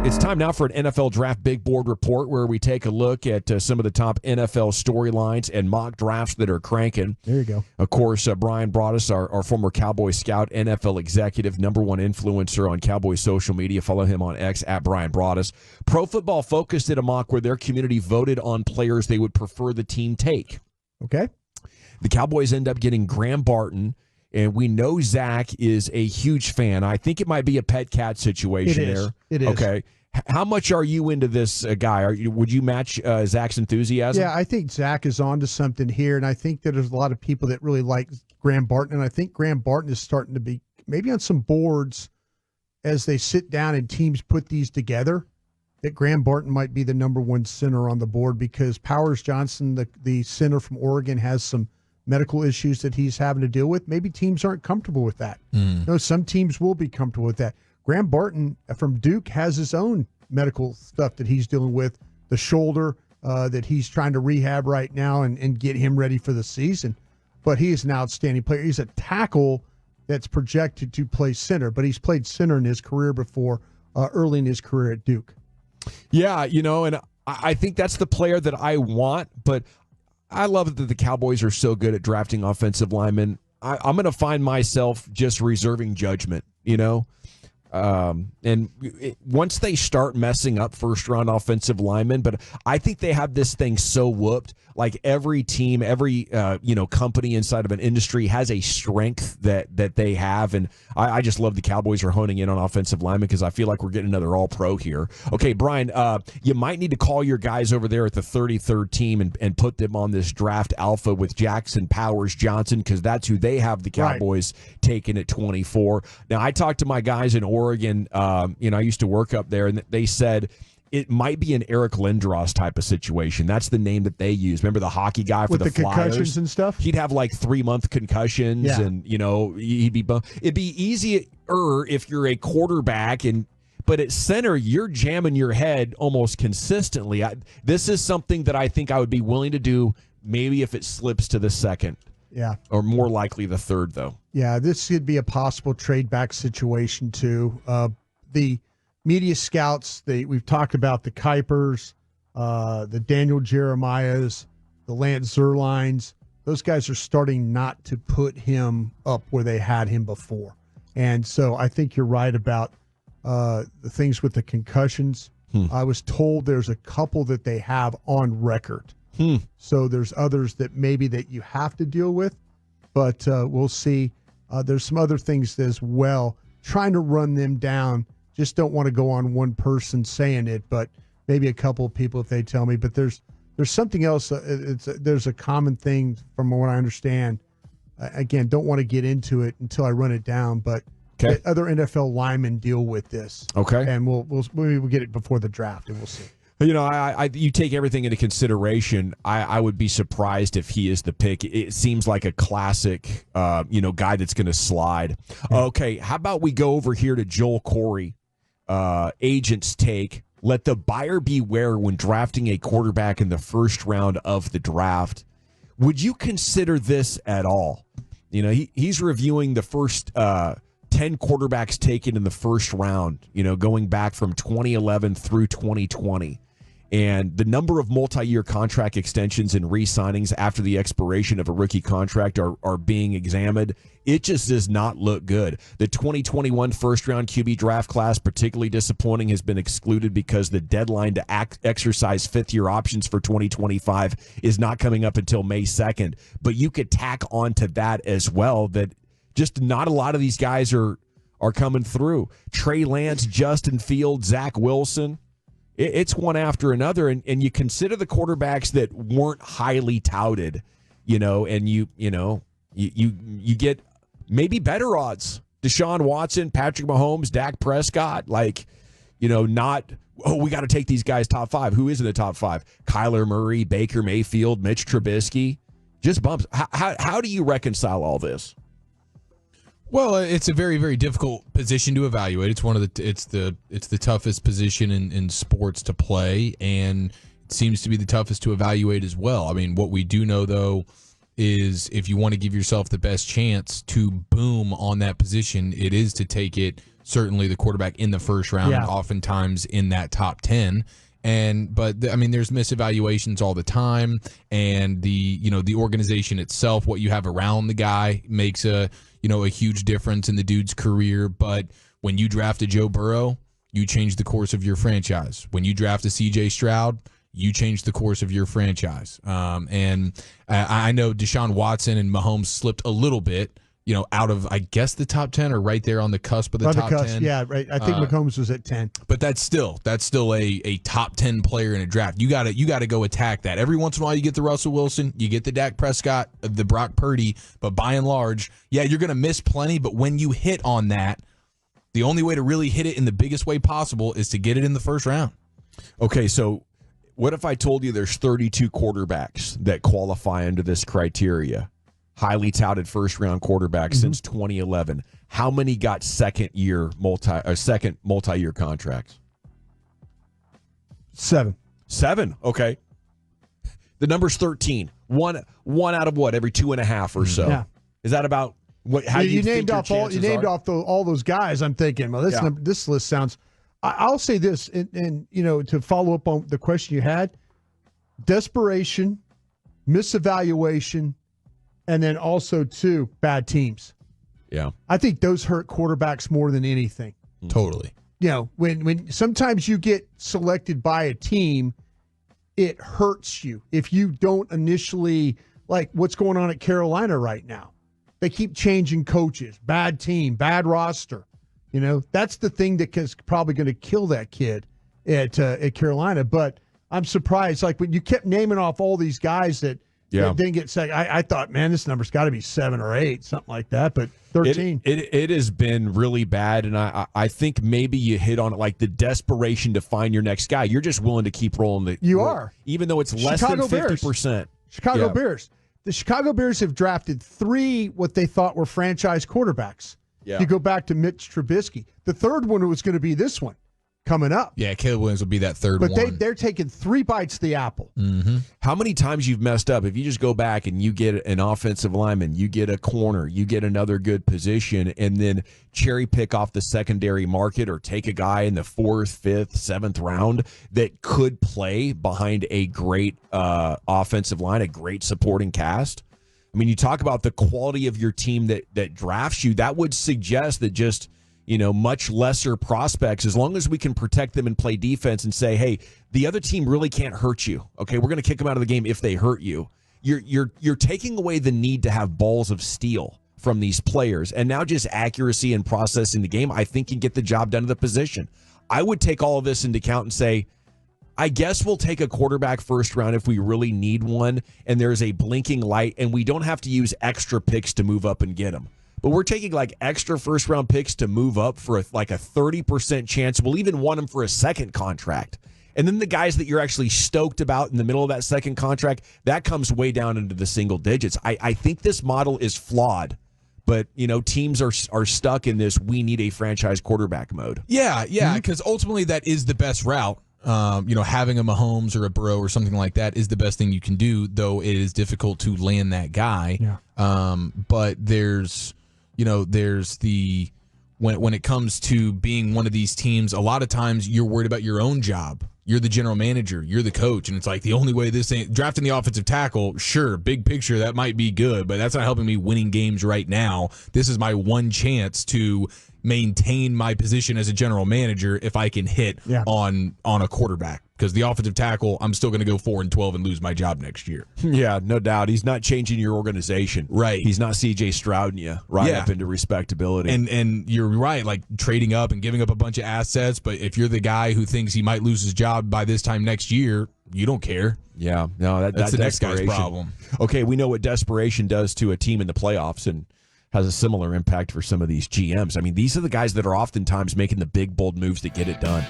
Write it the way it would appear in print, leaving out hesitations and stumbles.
It's time now for an NFL Draft Big Board Report where we take a look at some of the top NFL storylines and mock drafts that are cranking. There you go. Of course, Brian Broaddus, our former Cowboys scout, NFL executive, #1 influencer on Cowboys social media. Follow him on X at Brian Broaddus. Pro Football Focus did a mock where their community voted on players they would prefer the team take. Okay. The Cowboys end up getting Graham Barton, and we know Zach is a huge fan. I think it might be a pet cat situation there. It is. Okay. How much are you into this guy? Would you match Zach's enthusiasm? Yeah, I think Zach is on to something here, and I think that there's a lot of people that really like Graham Barton, and I think Graham Barton is starting to be maybe on some boards as they sit down and teams put these together, that Graham Barton might be the '1 center on the board because Powers Johnson, the center from Oregon, has some medical issues that he's having to deal with. Maybe teams aren't comfortable with that. No, some teams will be comfortable with that. Graham Barton from Duke has his own medical stuff that he's dealing with, the shoulder that he's trying to rehab right now and get him ready for the season. But he is an outstanding player. He's a tackle that's projected to play center, but he's played center in his career before, early in his career at Duke. Yeah, and I think that's the player that I want, but I love that the Cowboys are so good at drafting offensive linemen. I'm going to find myself just reserving judgment, and once they start messing up first-round offensive linemen, but I think they have this thing so whooped. Like every team, every company inside of an industry has a strength that they have, and I just love the Cowboys are honing in on offensive linemen because I feel like we're getting another All-Pro here. Okay, Brian, you might need to call your guys over there at the 33rd team and put them on this draft alpha with Jackson Powers Johnson because that's who they have the Cowboys taking at 24. Now, I talked to my guys in Oregon. I used to work up there, and they said it might be an Eric Lindros type of situation. That's the name that they use. Remember the hockey guy for with the Flyers? Concussions and stuff? He'd have like 3-month concussions, and he'd be it'd be easier if you're a quarterback but at center, you're jamming your head almost consistently. This is something that I think I would be willing to do maybe if it slips to the second. Yeah. Or more likely the third, though. Yeah, this could be a possible trade back situation, too. The media scouts, we've talked about the Kuipers, the Daniel Jeremiahs, the Lance Zierleins. Those guys are starting not to put him up where they had him before. And so I think you're right about the things with the concussions. I was told there's a couple that they have on record. So there's others that maybe that you have to deal with, but we'll see. There's some other things as well. Trying to run them down. Just don't want to go on one person saying it, but maybe a couple of people if they tell me. But there's something else. There's a common thing from what I understand. Again, don't want to get into it until I run it down, but other NFL linemen deal with this. Okay, and we'll get it before the draft, and we'll see. You take everything into consideration. I would be surprised if he is the pick. It seems like a classic, guy that's going to slide. Okay, how about we go over here to Joel Corey, agent's take. Let the buyer beware when drafting a quarterback in the first round of the draft. Would you consider this at all? He's reviewing the first 10 quarterbacks taken in the first round, going back from 2011 through 2020. And the number of multi-year contract extensions and re-signings after the expiration of a rookie contract are being examined. It just does not look good. The 2021 first-round QB draft class, particularly disappointing, has been excluded because the deadline to exercise fifth-year options for 2025 is not coming up until May 2nd. But you could tack on to that as well that just not a lot of these guys are coming through. Trey Lance, Justin Fields, Zach Wilson. It's one after another, and you consider the quarterbacks that weren't highly touted, and you get maybe better odds. Deshaun Watson, Patrick Mahomes, Dak Prescott, not, we got to take these guys top 5. Who is in the top 5? Kyler Murray, Baker Mayfield, Mitch Trubisky. Just bumps. How do you reconcile all this? Well, it's a very, very difficult position to evaluate. It's the toughest position in sports to play, and it seems to be the toughest to evaluate as well. I mean, what we do know though is if you want to give yourself the best chance to boom on that position, it is to take it certainly the quarterback in the first round, and oftentimes in that top 10. But there's misevaluations all the time, and the organization itself, what you have around the guy, makes a huge difference in the dude's career. But when you draft a Joe Burrow, you change the course of your franchise. When you draft a C.J. Stroud, you change the course of your franchise. And I know Deshaun Watson and Mahomes slipped a little bit, out of, I guess, the top 10 or right there on the cusp of the top 10. Yeah, right. I think Mahomes was at 10. But that's still a top 10 player in a draft. You got to go attack that. Every once in a while you get the Russell Wilson, you get the Dak Prescott, the Brock Purdy, but by and large, yeah, you're going to miss plenty, but when you hit on that, the only way to really hit it in the biggest way possible is to get it in the first round. Okay, so what if I told you there's 32 quarterbacks that qualify under this criteria? Highly touted first-round quarterbacks since 2011. How many got second multi-year contracts? 7. 7. Okay. The number's 13. One out of what? Every 2.5 or so. Yeah. Is that about what? How you named off all those guys? I'm thinking, well, this list sounds. I'll say this, and to follow up on the question you had: desperation, misevaluation. And then also, too, bad teams. Yeah. I think those hurt quarterbacks more than anything. Totally. When sometimes you get selected by a team, it hurts you if you don't initially, like what's going on at Carolina right now. They keep changing coaches, bad team, bad roster. That's the thing that is probably going to kill that kid at Carolina. But I'm surprised, like when you kept naming off all these guys that didn't get second. I thought, man, this number's got to be 7 or 8, something like that. But 13. It has been really bad, and I think maybe you hit on it, like the desperation to find your next guy. You're just willing to keep rolling. Even though it's less than 50%. Chicago Bears. The Chicago Bears have drafted 3 what they thought were franchise quarterbacks. Yeah. You go back to Mitch Trubisky. The third one was going to be this one coming up. Yeah, Caleb Williams will be that third one. But they're taking 3 bites of the apple. Mm-hmm. How many times you've messed up? If you just go back and you get an offensive lineman, you get a corner, you get another good position, and then cherry pick off the secondary market or take a guy in the 4th, 5th, 7th round that could play behind a great offensive line, a great supporting cast. I mean, you talk about the quality of your team that drafts you. That would suggest that just much lesser prospects, as long as we can protect them and play defense and say, hey, the other team really can't hurt you. Okay, we're going to kick them out of the game if they hurt you. You're taking away the need to have balls of steel from these players, and now just accuracy and processing the game, I think, can get the job done to the position. I would take all of this into account and say, I guess we'll take a quarterback first round if we really need one, and there's a blinking light, and we don't have to use extra picks to move up and get them. But we're taking like extra first-round picks to move up for a 30% chance. We'll even want them for a second contract. And then the guys that you're actually stoked about in the middle of that second contract, that comes way down into the single digits. I think this model is flawed. But, teams are stuck in this we need a franchise quarterback mode. Yeah, because ultimately that is the best route. Having a Mahomes or a Burrow or something like that is the best thing you can do, though it is difficult to land that guy. Yeah. But there's the when it comes to being one of these teams, a lot of times you're worried about your own job. You're the general manager, you're the coach, and it's like the only way this ain't drafting the offensive tackle, sure, big picture, that might be good, but that's not helping me winning games right now. This is my one chance to maintain my position as a general manager if I can hit on a quarterback. Because the offensive tackle, I'm still going to go 4-12 and lose my job next year. Yeah, no doubt. He's not changing your organization. Right. He's not C.J. Strouding you up into respectability. And you're right, like trading up and giving up a bunch of assets, but if you're the guy who thinks he might lose his job by this time next year, you don't care. Yeah, no, that's the next guy's problem. Okay, we know what desperation does to a team in the playoffs, and has a similar impact for some of these GMs. I mean, these are the guys that are oftentimes making the big, bold moves that get it done.